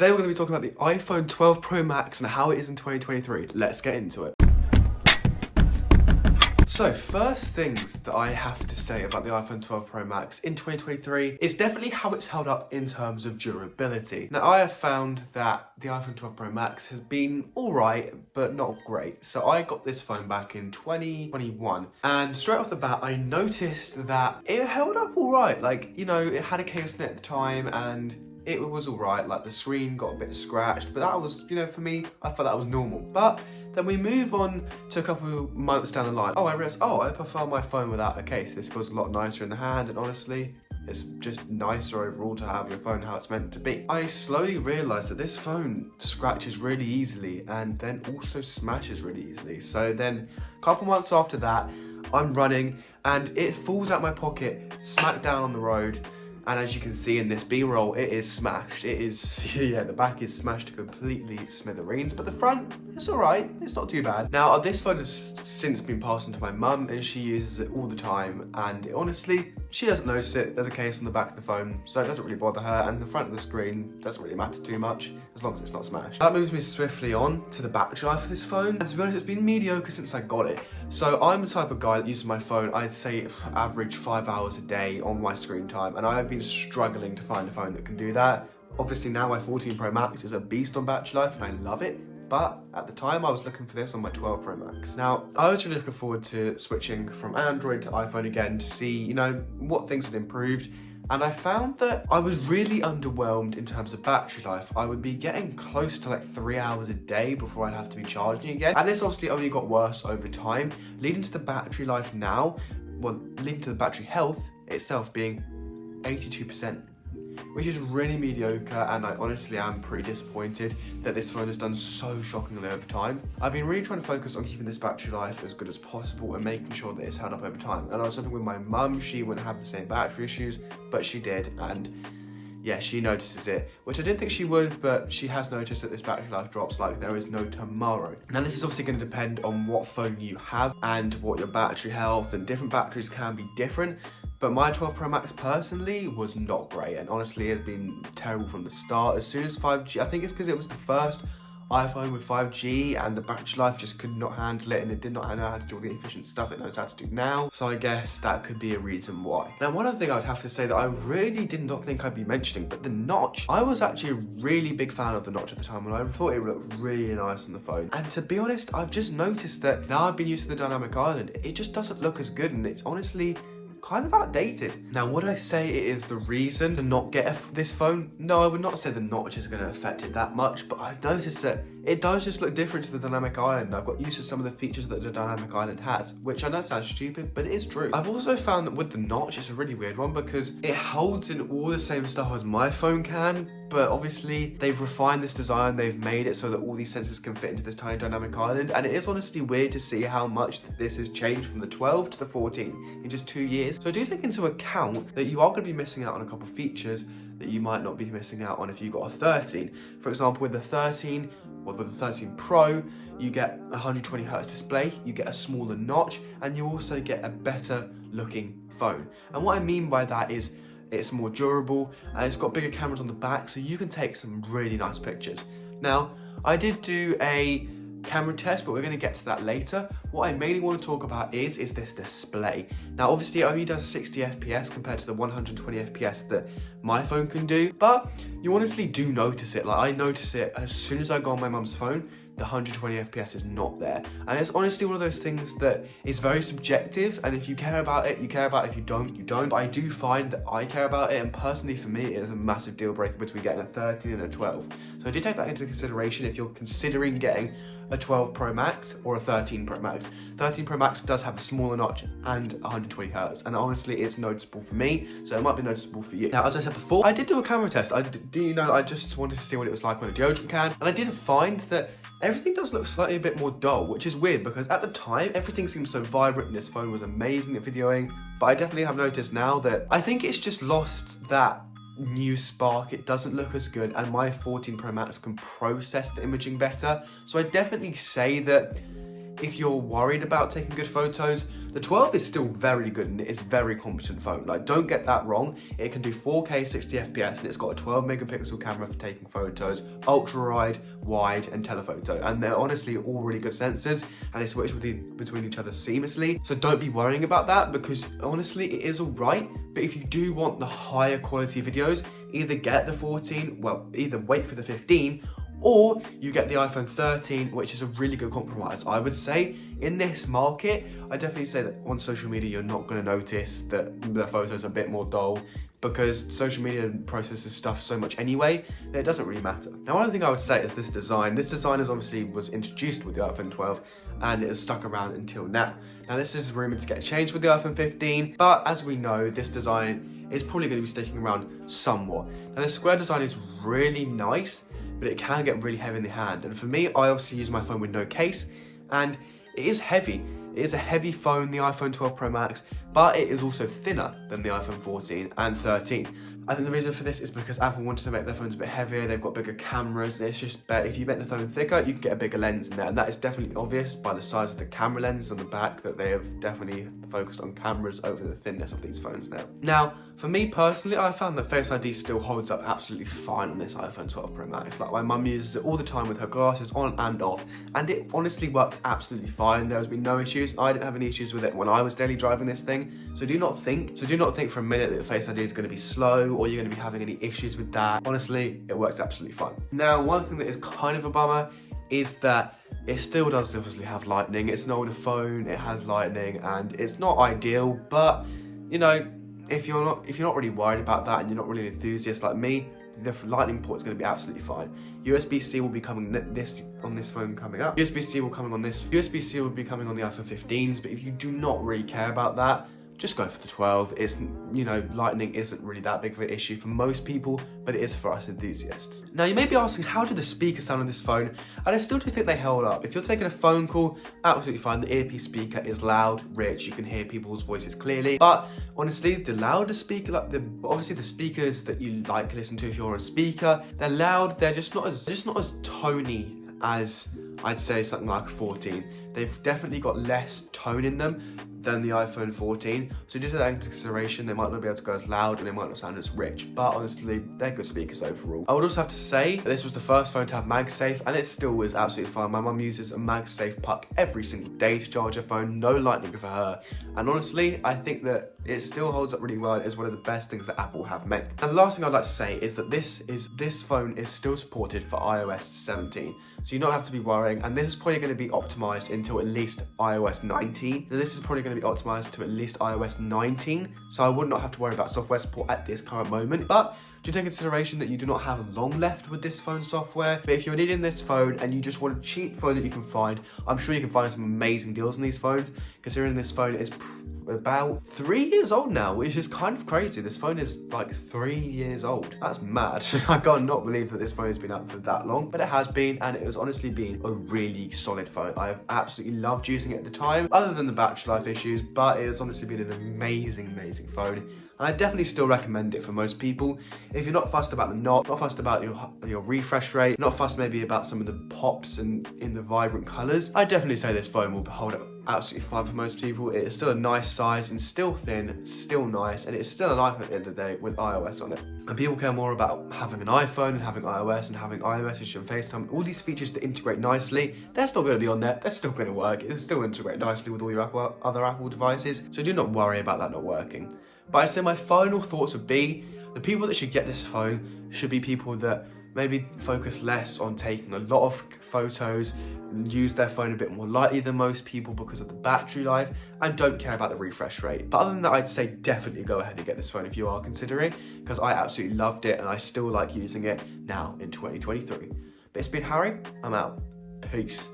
Today we're going to be talking about the iPhone 12 Pro Max and how it is in 2023. Let's get into it. So first things that I have to say about the iPhone 12 Pro Max in 2023 is definitely how it's held up in terms of durability. Now I have found that the iPhone 12 Pro Max has been alright, but not great. So I got this phone back in 2021 and straight off the bat I noticed that it held up alright. Like, you know, it had a case in it at the time and it was alright. Like the screen got a bit scratched, but that was, you know, for me, I thought that was normal. But then we move on to a couple of months down the line. I realized, I prefer my phone without a case. This feels a lot nicer in the hand, and honestly, it's just nicer overall to have your phone how it's meant to be. I slowly realized that this phone scratches really easily and then also smashes really easily. So then a couple months after that, I'm running and it falls out my pocket, smack down on the road. And as you can see in this B-roll, it is smashed. It is, yeah, the back is smashed to completely smithereens, but the front, it's all right. It's not too bad. Now, this phone has since been passed on to my mum and she uses it all the time. And honestly, she doesn't notice it. There's a case on the back of the phone, so it doesn't really bother her. And the front of the screen doesn't really matter too much, as long as it's not smashed. That moves me swiftly on to the battery life of this phone. And to be honest, it's been mediocre since I got it. So I'm the type of guy that uses my phone, I'd say average 5 hours a day on my screen time. And I've been struggling to find a phone that can do that. Obviously now my 14 Pro Max is a beast on battery life and I love it. But at the time I was looking for this on my 12 Pro Max. Now, I was really looking forward to switching from Android to iPhone again to see, you know, what things had improved. And I found that I was really underwhelmed in terms of battery life. I would be getting close to like 3 hours a day before I'd have to be charging again. And this obviously only got worse over time, leading to the battery life now, well, leading to the battery health itself being 82%. Which is really mediocre, and I honestly am pretty disappointed that this phone has done so shockingly over time. I've been really trying to focus on keeping this battery life as good as possible and making sure that it's held up over time. And I was hoping with my mum, she wouldn't have the same battery issues, but she did, and yeah, she notices it, which I didn't think she would, but she has noticed that this battery life drops like there is no tomorrow. Now this is obviously going to depend on what phone you have and what your battery health, and different batteries can be different. But my 12 Pro Max personally was not great, and honestly it's been terrible from the start. As soon as 5G, I think it's because it was the first iPhone with 5G and the battery life just could not handle it, and it did not know how to do all the efficient stuff it knows how to do now. So I guess that could be a reason why. Now one other thing I would have to say that I really did not think I'd be mentioning, but the notch. I was actually a really big fan of the notch at the time, and I thought it looked really nice on the phone. And to be honest, I've just noticed that now I've been used to the dynamic island, it just doesn't look as good, and it's honestly kind of outdated. Now, would I say it is the reason to not get this phone? No, I would not say the notch is going to affect it that much, but I've noticed that it does just look different to the dynamic island. I've got used to some of the features that the dynamic island has, which I know sounds stupid, but it is true. I've also found that with the notch, it's a really weird one because it holds in all the same stuff as my phone can, but obviously they've refined this design, they've made it so that all these sensors can fit into this tiny dynamic island, and it is honestly weird to see how much this has changed from the 12 to the 14 in just 2 years. So do take into account that you are going to be missing out on a couple of features that you might not be missing out on if you got a 13. For example, with the 13, well, with the 13 Pro, you get a 120Hz display, you get a smaller notch, and you also get a better looking phone. And what I mean by that is it's more durable and it's got bigger cameras on the back, so you can take some really nice pictures. Now, I did do a camera test, but we're going to get to that later. What I mainly want to talk about is this display. Now obviously it only does 60 FPS compared to the 120 FPS that my phone can do, but you honestly do notice it. Like I notice it as soon as I go on my mum's phone, the 120 FPS is not there. And it's honestly one of those things that is very subjective, and if you care about it, you care about it. If you don't, you don't. But I do find that I care about it, and personally for me, it is a massive deal breaker between getting a 13 and a 12. So I do take that into consideration if you're considering getting a 12 Pro Max or a 13 Pro Max. 13 Pro Max does have a smaller notch and 120Hz, and honestly it's noticeable for me, so it might be noticeable for you. Now as I said before, I did do a camera test. I just wanted to see what it was like on a deodorant can, and I did find that everything does look slightly a bit more dull, which is weird because at the time everything seemed so vibrant and this phone was amazing at videoing, but I definitely have noticed now that I think it's just lost that new spark. It doesn't look as good, and my 14 Pro Max can process the imaging better, so I definitely say that if you're worried about taking good photos, the 12 is still very good and it is a very competent phone. Like, don't get that wrong. It can do 4K 60 FPS and it's got a 12 megapixel camera for taking photos, ultra wide and telephoto. And they're honestly all really good sensors and they switch between each other seamlessly. So don't be worrying about that, because honestly, it is all right. But if you do want the higher quality videos, either get the 14, well, either wait for the 15, or you get the iPhone 13, which is a really good compromise. I would say in this market, I definitely say that on social media, you're not gonna notice that the photos are a bit more dull, because social media processes stuff so much anyway that it doesn't really matter. Now, one thing I would say is this design. This design is obviously was introduced with the iPhone 12 and it has stuck around until now. Now, this is rumored to get changed with the iPhone 15, but as we know, this design is probably gonna be sticking around somewhat. Now, the square design is really nice, but it can get really heavy in the hand. And for me, I obviously use my phone with no case, and it is heavy. It is a heavy phone, the iPhone 12 Pro Max, but it is also thinner than the iPhone 14 and 13. I think the reason for this is because Apple wanted to make their phones a bit heavier, they've got bigger cameras, and it's just better. If you make the phone thicker, you can get a bigger lens in there, and that is definitely obvious by the size of the camera lens on the back that they have definitely focused on cameras over the thinness of these phones now. Now, for me personally, I found that Face ID still holds up absolutely fine on this iPhone 12 Pro Max. Like, my mum uses it all the time with her glasses on and off, and it honestly works absolutely fine. There's been no issues. I didn't have any issues with it when I was daily driving this thing. So do not think for a minute that Face ID is going to be slow or you're going to be having any issues with that. Honestly, it works absolutely fine. Now, one thing that is kind of a bummer is that it still does obviously have lightning. It's an older phone, it has lightning, and it's not ideal, but you know, if you're not really worried about that and you're not really an enthusiast like me, the lightning port is going to be absolutely fine. USB-C will be coming on this phone coming up. USB-C will be coming on the iPhone 15s, but if you do not really care about that, just go for the 12. It's, you know, lightning isn't really that big of an issue for most people, but it is for us enthusiasts. Now, you may be asking, how do the speakers sound on this phone? And I still do think they held up. If you're taking a phone call, absolutely fine. The earpiece speaker is loud, rich, you can hear people's voices clearly. But honestly, the louder speaker, obviously the speakers that you like listen to if you're on speaker, they're loud, they're just not as tony as I'd say something like a 14. They've definitely got less tone in them than the iPhone 14. So just take that into consideration, they might not be able to go as loud and they might not sound as rich, but honestly, they're good speakers overall. I would also have to say that this was the first phone to have MagSafe, and it still is absolutely fine. My mum uses a MagSafe puck every single day to charge her phone, no lightning for her. And honestly, I think that it still holds up really well. It is one of the best things that Apple have made. And the last thing I'd like to say is that this phone is still supported for iOS 17. So you don't have to be worrying, and this is probably going to be optimized until at least iOS 19. Now, this is probably going to be optimized to at least iOS 19, so I would not have to worry about software support at this current moment. But do take into consideration that you do not have long left with this phone software. But if you're needing this phone and you just want a cheap phone that you can find, I'm sure you can find some amazing deals on these phones, considering this phone is about 3 years old now, which is kind of crazy. This phone is like 3 years old. That's mad. I cannot believe that this phone has been out for that long, but it has been, and it has honestly been a really solid phone. I have absolutely loved using it at the time, other than the battery life issues, but it has honestly been an amazing phone. And I definitely still recommend it for most people. If you're not fussed about the not fussed about your refresh rate, not fussed maybe about some of the pops and in the vibrant colors, I definitely say this phone will hold up absolutely fine for most people. It is still a nice size and still thin, still nice, and it's still an iPhone at the end of the day with iOS on it. And people care more about having an iPhone and having iOS and having iMessage and FaceTime, all these features that integrate nicely. They're still going to be on there, they're still going to work, it'll still integrate nicely with all your other Apple devices, so do not worry about that not working. But I'd say my final thoughts would be, the people that should get this phone should be people that maybe focus less on taking a lot of photos, use their phone a bit more lightly than most people because of the battery life, and don't care about the refresh rate. But other than that, I'd say definitely go ahead and get this phone if you are considering, because I absolutely loved it and I still like using it now in 2023. But it's been Harry, I'm out. Peace.